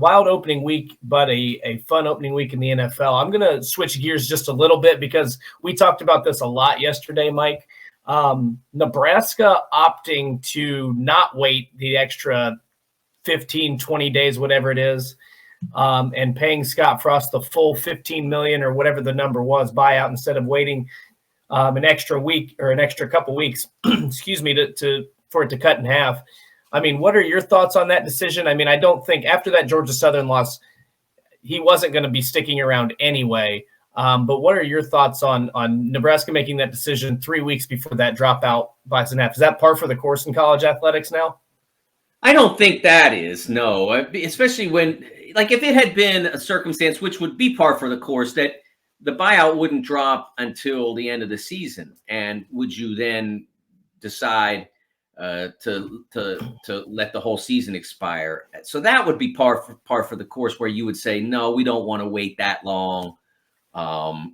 wild opening week, but a fun opening week in the NFL. I'm going to switch gears just a little bit because we talked about this a lot yesterday, Mike. Nebraska opting to not wait the extra 15, 20 days, whatever it is, and paying Scott Frost the full $15 million or whatever the number was buyout instead of waiting an extra week or an extra couple weeks, excuse me, for it to cut in half. I mean, what are your thoughts on that decision? I mean, I don't think after that Georgia Southern loss, he wasn't going to be sticking around anyway. But what are your thoughts on Nebraska making that decision 3 weeks before that dropout buys in half? Is that par for the course in college athletics now? I don't think that is, no. Especially when, like, if it had been a circumstance which would be par for the course that the buyout wouldn't drop until the end of the season, and would you then decide to let the whole season expire? So that would be par for the course, where you would say, no, we don't want to wait that long.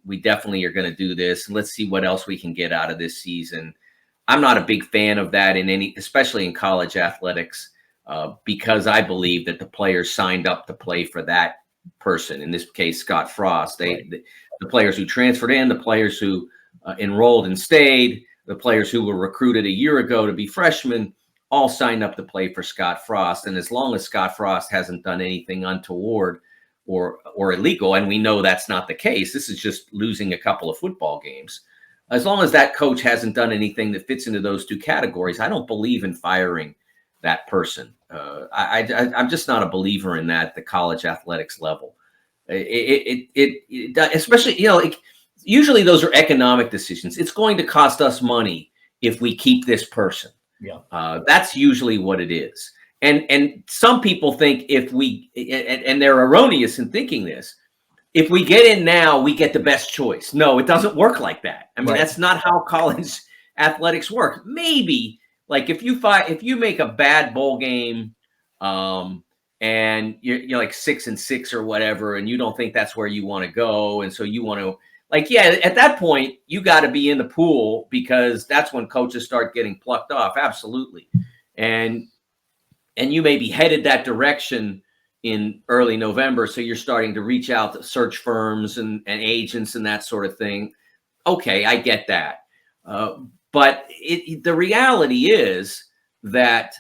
We definitely are going to do this, and let's see what else we can get out of this season. I'm not a big fan of that especially in college athletics, because I believe that the players signed up to play for that person. In this case, Scott Frost. The players who transferred in, the players who enrolled and stayed, the players who were recruited a year ago to be freshmen, all signed up to play for Scott Frost. And as long as Scott Frost hasn't done anything untoward or illegal, and we know that's not the case, this is just losing a couple of football games. As long as that coach hasn't done anything that fits into those two categories, I don't believe in firing that person. I'm just not a believer in that at the college athletics level. Especially, usually those are economic decisions. It's going to cost us money if we keep this person. Yeah, that's usually what it is. And some people think and they're erroneous in thinking this, if we get in now, we get the best choice. No, it doesn't work like that. I mean, right. That's not how college athletics work. Maybe like if you make a bad bowl game, and you're like 6-6 or whatever, and you don't think that's where you want to go, and so you want to, at that point you got to be in the pool, because that's when coaches start getting plucked off. Absolutely. And you may be headed that direction in early November, so you're starting to reach out to search firms and agents and that sort of thing. Okay, I get that. But the reality is that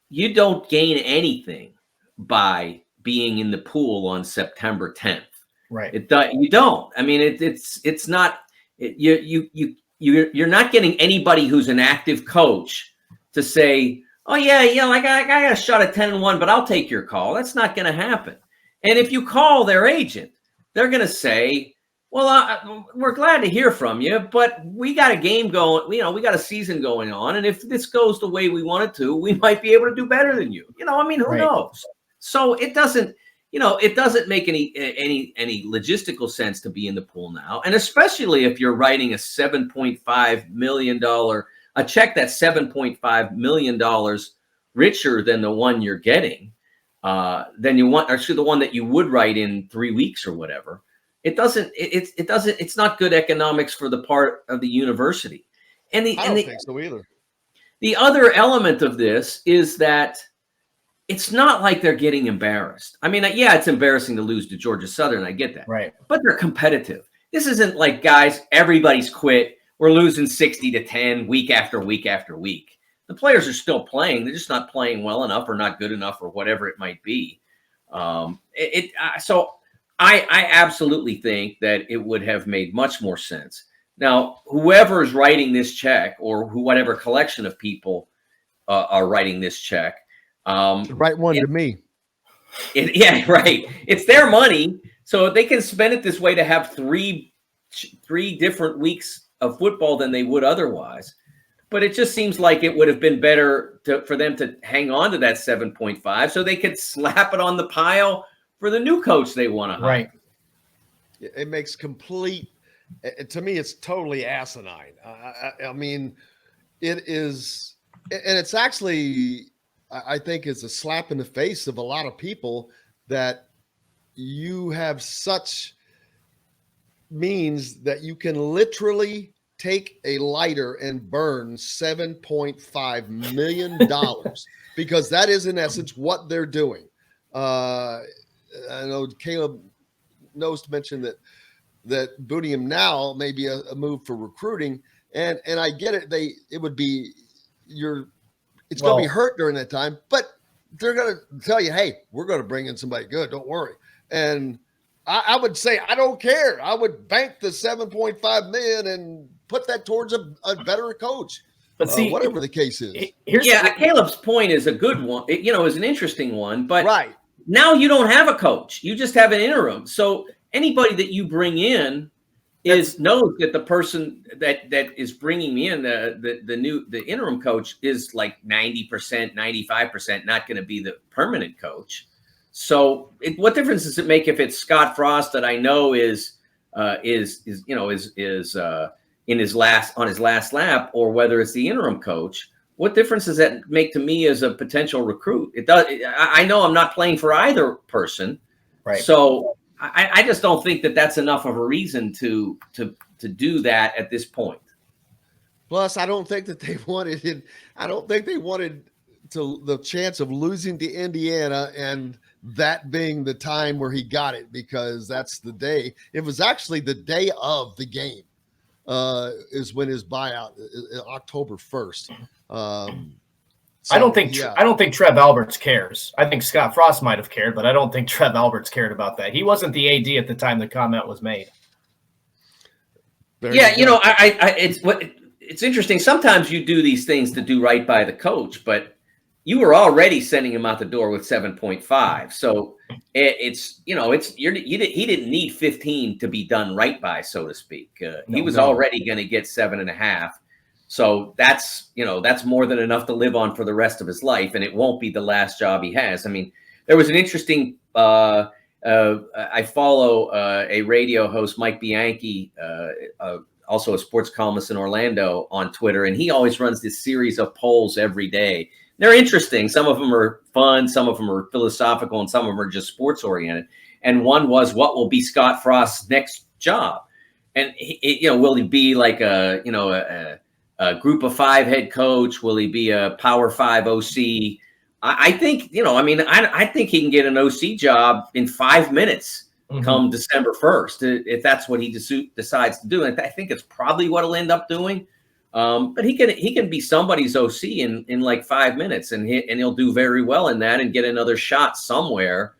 you don't gain anything by being in the pool on September 10th. Right. You don't. I mean, it's not. You're not getting anybody who's an active coach to say, oh yeah, like I got a shot at 10-1, but I'll take your call. That's not going to happen. And if you call their agent, they're going to say, well, we're glad to hear from you, but we got a game going. We got a season going on, and if this goes the way we want it to, we might be able to do better than you. I mean, who knows? So it doesn't make any logistical sense to be in the pool now, and especially if you're writing a $7.5 million a check that's $7.5 million richer than the one you're getting, the one that you would write in 3 weeks or whatever. It's not good economics for the part of the university. I don't think so either. The other element of this is that it's not like they're getting embarrassed. I mean, yeah, it's embarrassing to lose to Georgia Southern. I get that. Right. But they're competitive. This isn't like, guys, everybody's quit. We're losing 60-10 week after week after week. The players are still playing. They're just not playing well enough or not good enough or whatever it might be. So I absolutely think that it would have made much more sense. Now, whoever is writing this check, or whatever collection of people are writing this check, write one to me. Yeah, right. It's their money, so they can spend it this way to have three different weeks of football than they would otherwise. But it just seems like it would have been better for them to hang on to that 7.5 so they could slap it on the pile for the new coach they want to hire. Right. It makes complete, to me, it's totally asinine. I mean, it is, and it's actually, I think it's a slap in the face of a lot of people that you have such means that you can literally take a lighter and burn $7.5 million because that is in essence what they're doing. know, Caleb knows to mention that booting him now may be a move for recruiting. And I get it. It's going to be hurt during that time, but they're going to tell you, hey, we're going to bring in somebody good. Don't worry. And I would say, I don't care. I would bank the $7.5 million and put that towards a better coach. But see, whatever the case is. Caleb's point is a good one. Is an interesting one. But right now you don't have a coach. You just have an interim. So anybody that you bring in knows that the person that is bringing in the interim coach is like 90%, 95% not going to be the permanent coach. So what difference does it make if it's Scott Frost that I know is in his last lap, or whether it's the interim coach? What difference does that make to me as a potential recruit? It does. I know I'm not playing for either person, right? So I just don't think that that's enough of a reason to do that at this point. Plus, I don't think that they wanted the chance of losing to Indiana and that being the time where he got it, because that's the day. It was actually the day of the game is when his buyout, October 1st. I don't think Trev Alberts cares. I think Scott Frost might have cared, but I don't think Trev Alberts cared about that. He wasn't the AD at the time the comment was made. It's interesting. Sometimes you do these things to do right by the coach, but you were already sending him out the door with 7.5. So he didn't need 15 to be done right by, so to speak. He was already going to get 7.5. So that's more than enough to live on for the rest of his life, and it won't be the last job he has. I mean, there was an interesting. I follow a radio host, Mike Bianchi, also a sports columnist in Orlando, on Twitter, and he always runs this series of polls every day. They're interesting. Some of them are fun, some of them are philosophical, and some of them are just sports oriented. And one was, what will be Scott Frost's next job? And will he be like a Group of 5 head coach? Will he be a Power 5 OC? I think, I think he can get an OC job in 5 minutes come December 1st, if that's what he decides to do. And I think it's probably what he'll end up doing. But he can be somebody's OC in like 5 minutes, and he'll do very well in that and get another shot somewhere,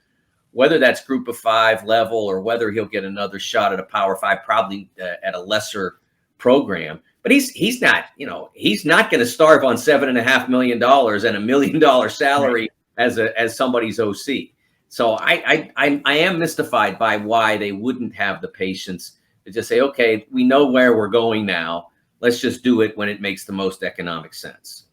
whether that's Group of 5 level or whether he'll get another shot at a Power 5, probably at a lesser program. But he's not going to starve on $7.5 million and $1 million salary as somebody's OC. So I am mystified by why they wouldn't have the patience to just say, okay, we know where we're going now. Let's just do it when it makes the most economic sense.